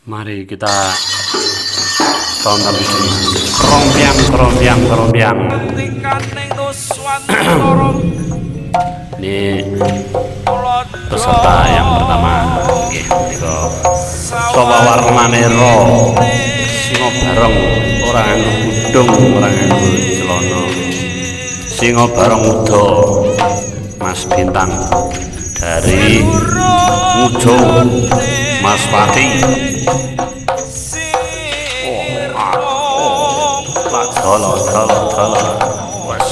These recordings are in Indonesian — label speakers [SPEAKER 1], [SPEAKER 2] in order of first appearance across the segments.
[SPEAKER 1] Mari kita tonton kerompiang. Ini peserta yang pertama. Nika coba warnane ro. Singo bareng orang yang kudung, orang yang celana. Singo bareng udo. Mas Bintang dari Mujo, Mas Pati. Tolo. Wes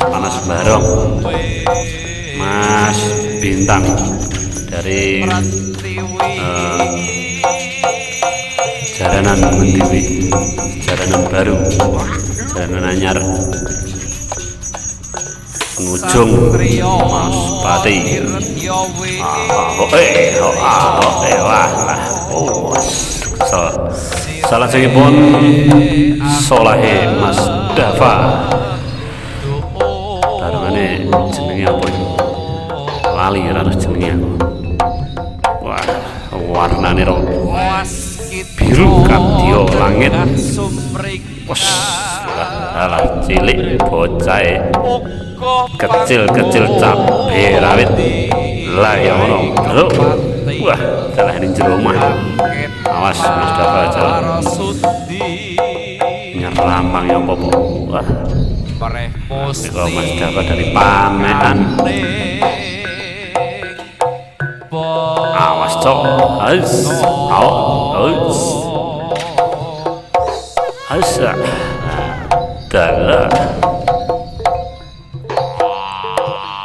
[SPEAKER 1] panas bareng. Mas Bintang dari Jaranan Mendiwi, Jaranan Baru, Jaranan Anyar. Ngujung Mas Pati. Salah pun Solahe Mas Dava. Barangane jenenge apa iki? Lali ora jenenge aku. Wah, warnane ro biru kadya langit. Wes, alah cilik bocah kecil cabe rawit. Lah ya ngono, Bro. Wah, salah ning jero omah. Awas Mas Dava jalan. Nyerambang ya apa. Wah. Niku Mas Dava dari Pamean. Awas cok. Dala.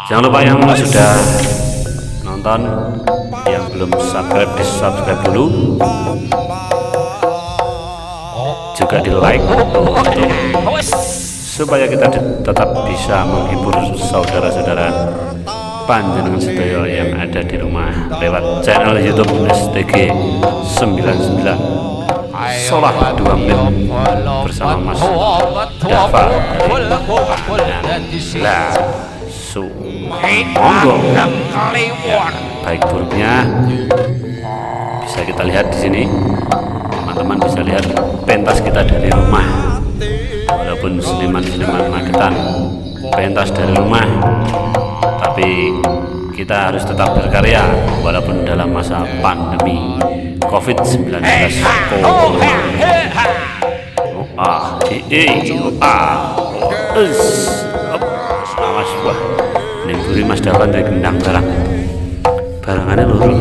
[SPEAKER 1] Jangan lupa yang sudah nonton, yang belum subscribe di subscribe dulu, juga di like supaya kita tetap bisa menghibur saudara-saudara panjenengan sedaya yang ada di rumah lewat channel YouTube STG 99 Solah 2 menit bersama Mas Dava monggo ya, baik buruknya bisa kita lihat di sini. Teman-teman bisa lihat pentas kita dari rumah, walaupun seniman-seniman magetan pentas dari rumah, tapi kita harus tetap berkarya walaupun dalam masa pandemi COVID-19 awas wah nimburi Mas Dava dari gendang barangannya luru.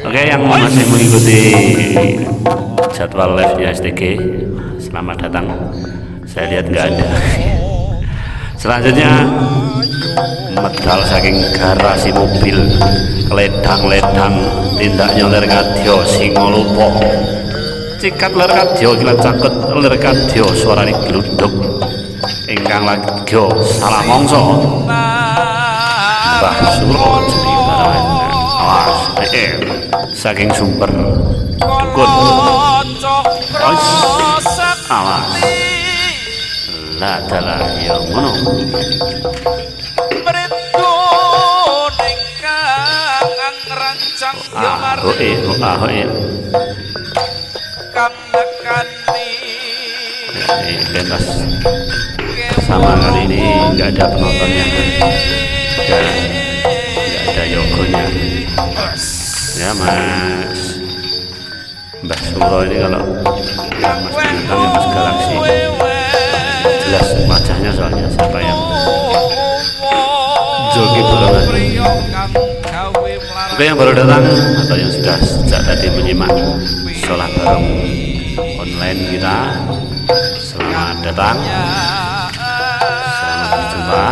[SPEAKER 1] Oke, yang masih mengikuti jadwal live di STG, selamat datang. Saya lihat nggak ada. Selanjutnya medal saking garasi mobil, ledang tindak nyoler kadya singo lupa cikat ler kadya kilat cakut ler kadya suarane gluduk ingkang lagya salah mongso Mbah Suro jadi barangan. Awas saking sumber dukun. Awas lah dalah ya ngono. Ini pentas sama kali ini nggak ada penontonnya, nggak ada yogonya ya Mas Mbah Suro ini. Kalau ya Mas Bintang ya Mas Galaksi jelas wajahnya, soalnya siapa yang jogi barengan. Oke, yang baru datang atau yang sudah sejak tadi menyimak sholat bareng online kita, selamat datang, selamat berjumpa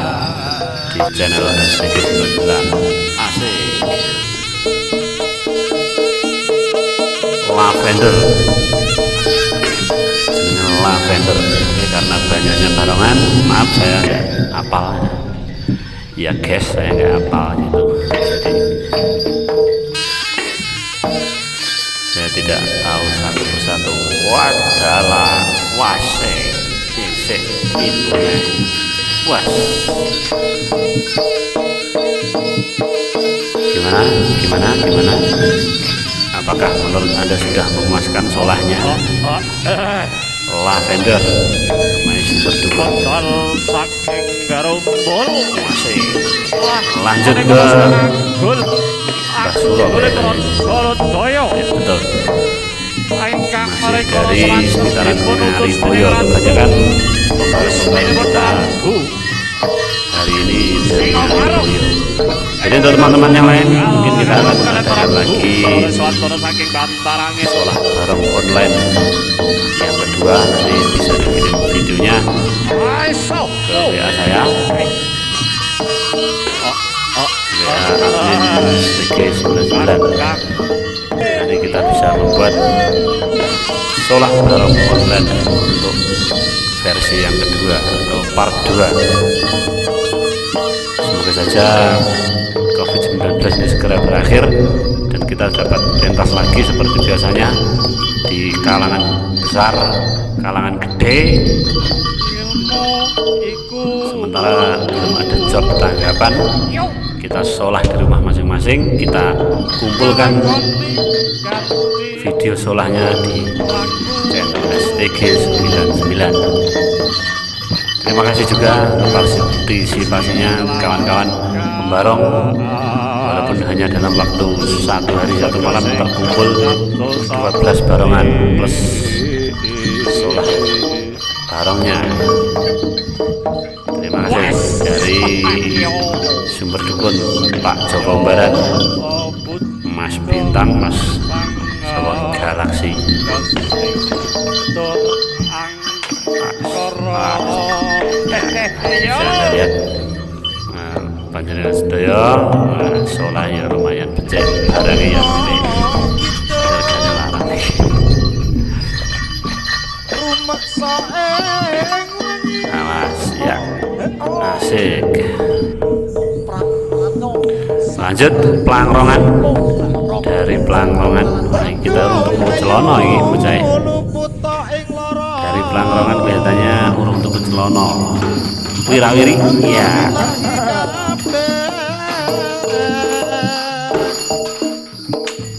[SPEAKER 1] di channel STG 99. Asik. Lavender karena banyaknya barongan, maaf saya nggak hafal ya guys, saya nggak hafal itu, jadi saya tidak tahu satu persatu. Wadalah wasek isek ibunya was. Gimana? Apakah menurut Anda sudah memuaskan solahnya? Lavender namanya super dukun. Masih lanjut ke Mbah Suro ya, betul. Masih dari sekitaran Ngariboyo, kebanyakan pembahasan kita hari ini dari Ngariboyo. Jadi untuk teman-teman yang lain mungkin kita akan mengadakan lagi sholat bareng online yang kedua. Nanti bisa dikirim videonya ke WA saya, WA admin STG99. Nanti kita bisa membuat sholat bareng online untuk versi yang kedua atau part 2. Semoga saja COVID-19 ini segera berakhir dan kita dapat pentas lagi seperti biasanya di kalangan besar, kalangan gede. Sementara belum ada job tanggapan, kita sholah di rumah masing-masing, kita kumpulkan video sholahnya di channel STG 99. Terima kasih juga untuk partisipasinya kawan-kawan pembarong, walaupun hanya dalam waktu 1 hari 1 malam terkumpul 12 barongan plus sholah barongnya. Terima kasih dari sumber dukun Pak Joko Barat, Mas Bintang, Mas Sawang Galaksi. Bisa Anda lihat panjenengan sedaya solahnya lumayan becek, barangnya yang gede, harganya larang. Awas ya, asik. Lanjut Pelangrongan. Dari Pelangrongan kita untuk celono ini bocah. Dari Pelangrongan kelihatannya urung tuku celono. Wirawiri iya.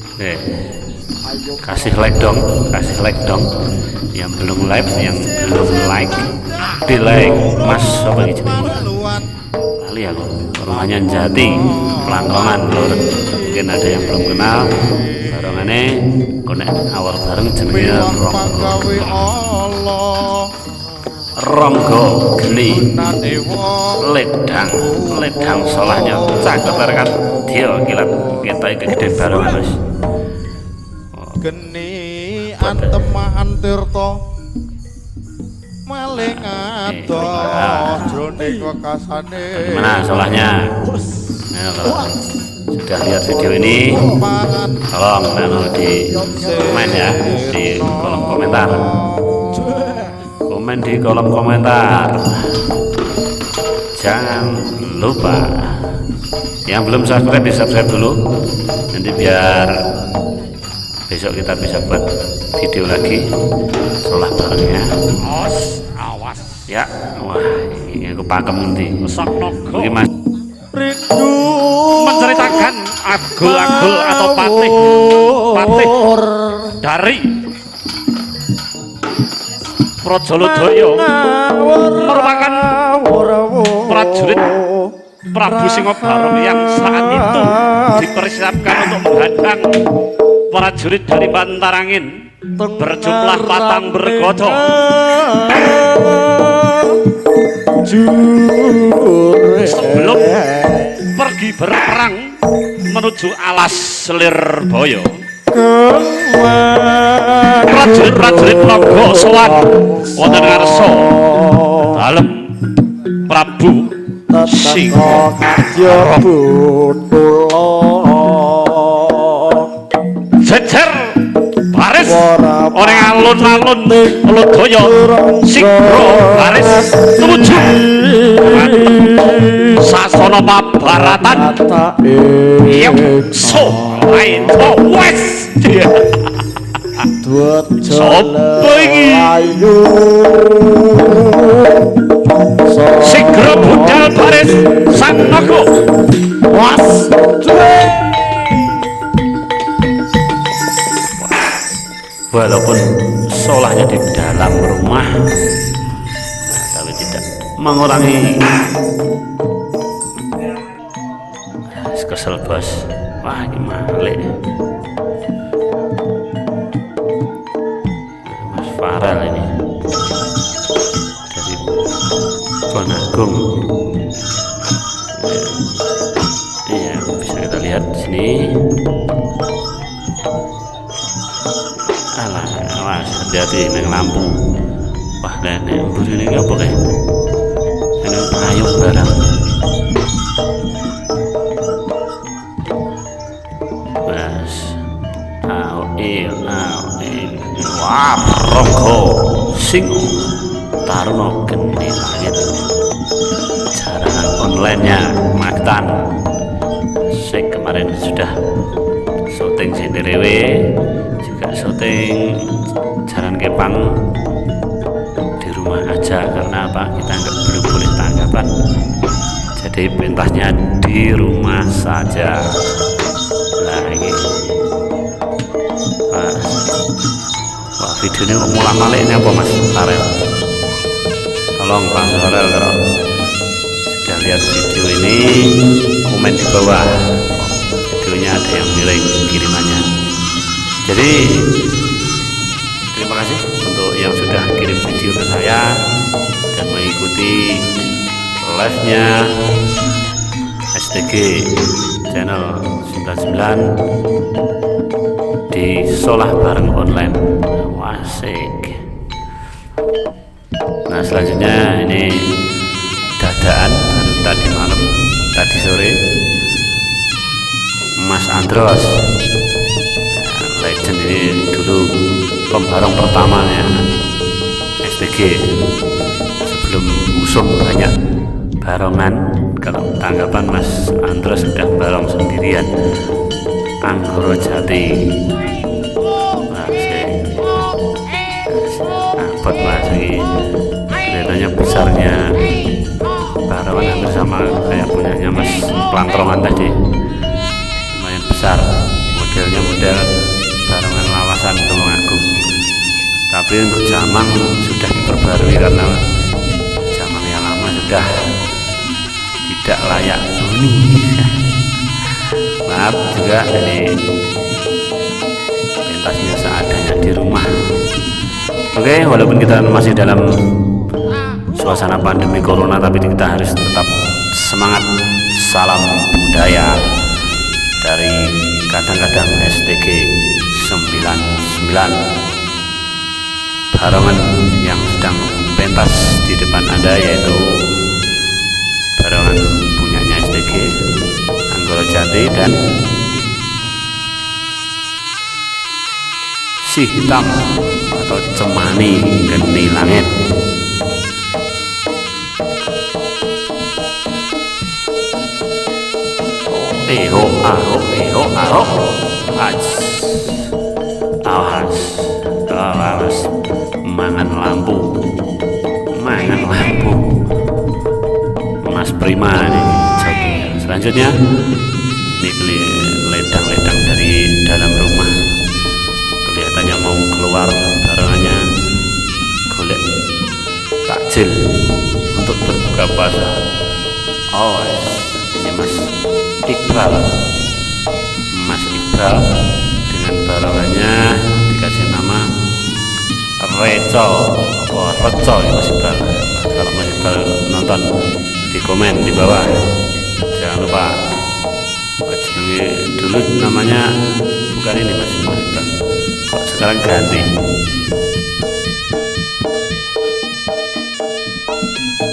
[SPEAKER 1] Oke. Kasih like dong yang belum like, di like. Mas apa iki jenenge? Lali aku. Rumahnya Jati, Pelangrongan lur. Mungkin ada yang belum kenal. Barongane konek awal bareng jenenge Ronggo Geni ledang solahnya cakep rekan dia kilat kita gede barongan Mas.
[SPEAKER 2] Geni antemahan tirta maling ado jroning wekasane.
[SPEAKER 1] Gimana solahnya? Nah, kalau sudah lihat video ini tolong di komen ya, di kolom komentar. Komen di kolom komentar. Jangan lupa yang belum subscribe di subscribe dulu, nanti biar besok kita bisa buat video lagi sholah barengnya.
[SPEAKER 3] Awas
[SPEAKER 1] ya. Wah, ini aku pakem nanti mungkin Mas
[SPEAKER 3] rindu menceritakan agul-agul atau patih dari Projolodaya merupakan prajurit Prabu Singobarong yang saat itu dipersiapkan untuk menghadang prajurit dari Bantarangin berjumlah patang bergodo. Sebelum pergi berperang menuju alas Lirboyo, prajurit-prajurit Longgo sowan wonten ngarsa dalem Prabu Singobarong. Jejer baris orang alun-alun Lodaya Sigro baris tumuju sasana pabaratan so lain wes sopo iki Sigro budal baris sang naga was
[SPEAKER 1] walaupun solahnya di dalam rumah, tapi tidak mengurangi. Kesel bos, wah gimana Mas Farel ini dari Bonagung. Iya, bisa kita lihat di sini. Alah, awas, hati-hati neng lampu. Wah, nenek mburi ini apa kayak? Ini payung barang. Mas, wah, ronggo, sing taruh geni langit. Jarangan online-nya Maktan. Saya kemarin sudah syuting Senderewe, juga syuting Jalan Kepang di rumah aja. Karena apa? Kita belum boleh tanggapan. Jadi pentasnya di rumah saja. Nah ini, wah video ini mulai maliknya apa Mas Farel? Tolong Pak Farel kalau sudah lihat video ini komen di bawah. Videonya ada yang nilai kirimannya. Jadi terima kasih untuk yang sudah kirim video ke saya dan mengikuti live-nya STG channel 99 di Solah Bareng Online. Wasik. Nah selanjutnya ini dadaan baru tadi malam, tadi sore, Mas Andros, legend ini dulu pembarong pertamanya STG sebelum usung banyak barongan. Kalau tanggapan Mas Andros sudah barong sendirian Anggoro Jati. Abot Mas ini kelihatannya besarnya barongan hampir sama kayak punyanya Mas Plantrongan tadi, lumayan besar. Modelnya model barongan lawasan Tulungagung, tapi untuk jamang sudah diperbarui karena jamang yang lama sudah tidak layak huni. Maaf juga ini pentasnya seadanya di rumah. Oke, walaupun kita masih dalam suasana pandemi corona, tapi kita harus tetap semangat. Salam budaya dari kadang-kadang STG 99. Barongan yang sedang pentas di depan Anda yaitu barongan punyanya STG Anggoro Jati dan Si Hitam atau Cemani Geni Langit. Eho aho awas mangan lampu Mas Prima nih jokinya. Selanjutnya ini ledang-ledang dari dalam rumah, kelihatannya mau keluar barangannya golek takjil untuk berbuka puasa. Oh ini Mas Iqbal dengan barangannya dikasih nama Reco ya Mas Iqbal. Kalau Mas Iqbal nonton di komen di bawah, jangan lupa dulu namanya bukan ini Mas Iqbal, kok sekarang ganti.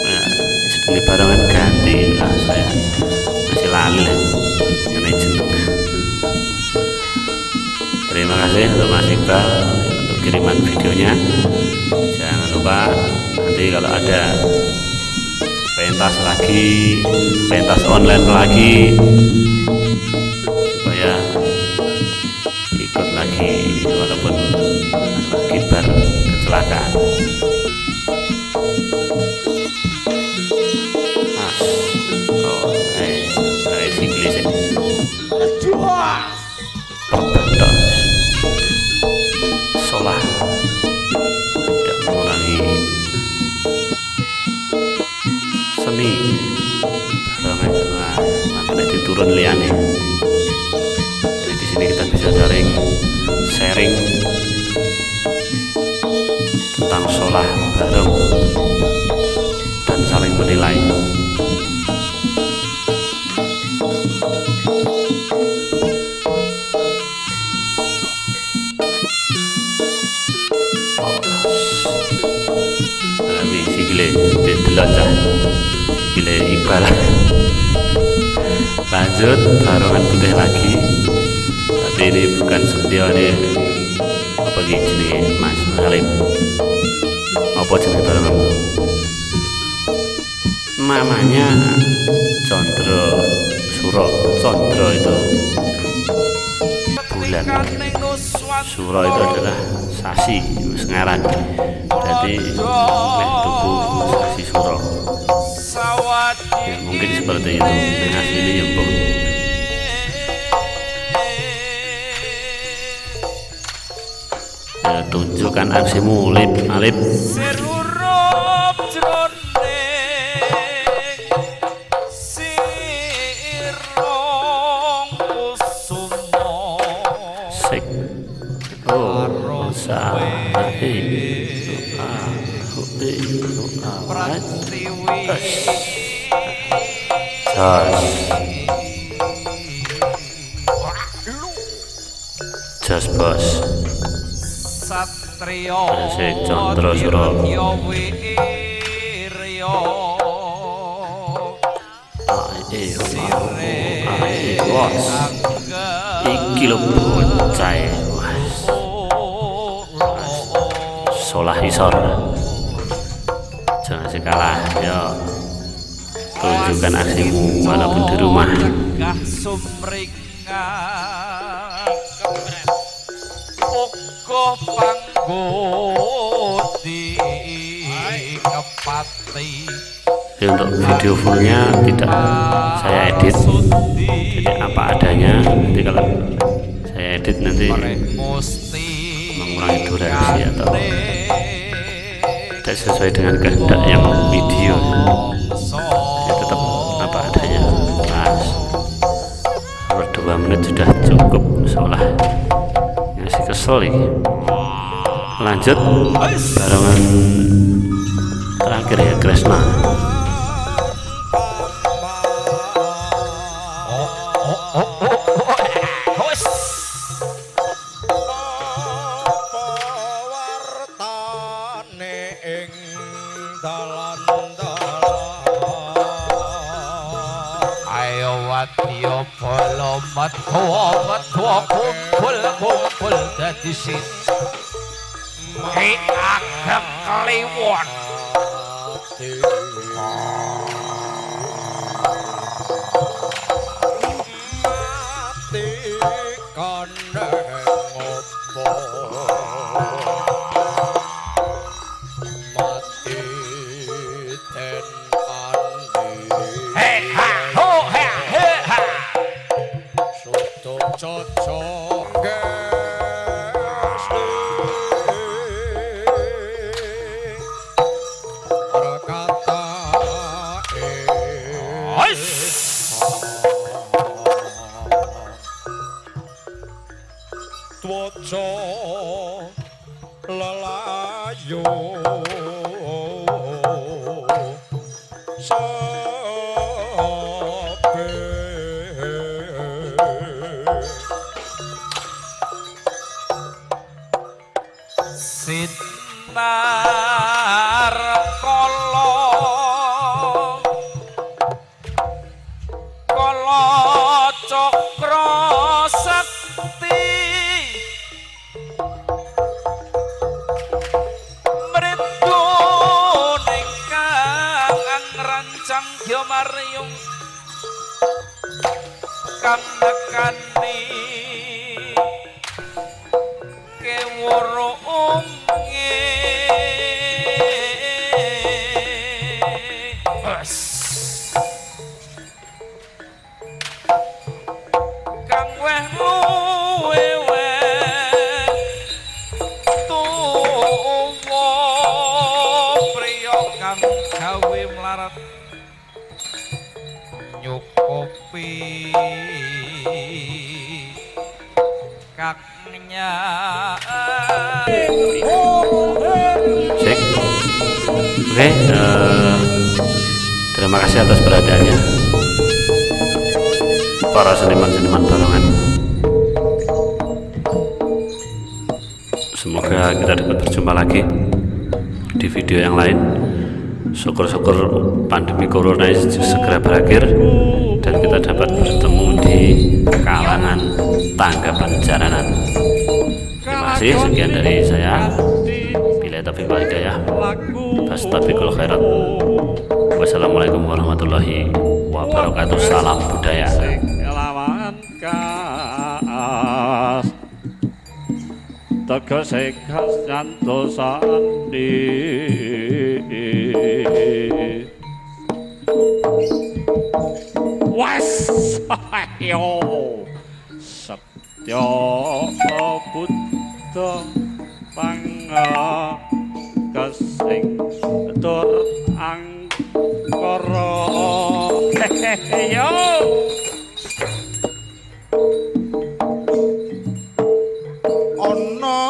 [SPEAKER 1] Nah, ini barangan ganti lah, saya masih lali lah jeneng. Terima kasih untuk Mas Iqbal untuk kiriman videonya. Jangan lupa nanti kalau ada pentas online lagi, supaya ikut lagi walaupun akibat kecelakaan. Inggris perbantos Solah Sony bareng makanya diturun liane. Jadi di sini kita bisa sharing tentang sholah bareng dan saling menilai. Delocah gile Iqbal. Lanjut barongan putih lagi, tapi ini bukan Setio, ini apa jenis Mas Halim, apa jenis barongan namanya Condro Suro. Condro itu bulan, Suro itu adalah sasi sengaran, jadi tuku sasi Suro ya, mungkin seperti itu. Dengan aslinya ya bu. Ya, tunjukkan aksimu Alip. Sik. Oh, Jos bos
[SPEAKER 4] Satrio
[SPEAKER 1] Condro Suro bos iki lho bocah Sholah isor, jangan sekalah ya, tunjukkan aksimu walaupun di rumah. Ya, untuk video fullnya tidak saya edit, jadi apa adanya. Nanti kalau saya edit nanti mengurangi durasi atau tidak sesuai dengan kehendak yang video, ya tetap apa adanya. Mas, kalau 2 menit sudah cukup sholah, masih kesel ini. Lanjut barengan terakhir ya, Kresna.
[SPEAKER 4] Metua kumpul dadi sit ki agak kliwon mati kandheng opo mati ten andi he ha ho he ha cocok berkata twoco lelayo sinar kala cakra sakti mridu ingkang ngrancang Gya Maryung kang nekani kewurung kang weh luwe tuwa priya kang gawe mlarat nyukupi kaknya
[SPEAKER 1] Cek. Oke, terima kasih atas perhatiannya para seniman-seniman barongan. Semoga kita dapat berjumpa lagi di video yang lain. Syukur-syukur pandemi corona ini segera berakhir dan kita dapat bertemu di kalangan tanggapan jalanan. Terima kasih, sekian dari saya. Bila taufiq wal hidayah. Fastabiqul khairat. Wassalamualaikum warahmatullahi wabarakatuh. Salam budaya.
[SPEAKER 3] lawan kas tegese khas nyantosane wes ayo setya buddha pangasing tur angkara yo
[SPEAKER 2] ana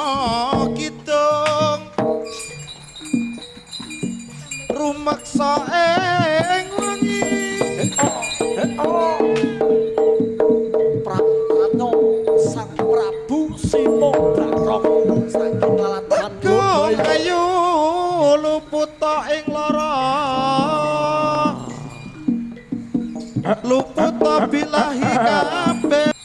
[SPEAKER 2] kidung rumeksa ing wengi
[SPEAKER 5] Prapto Sang Prabu Simo Barong saking lalatan
[SPEAKER 2] ayu luput ing lara luput bilahi kabeh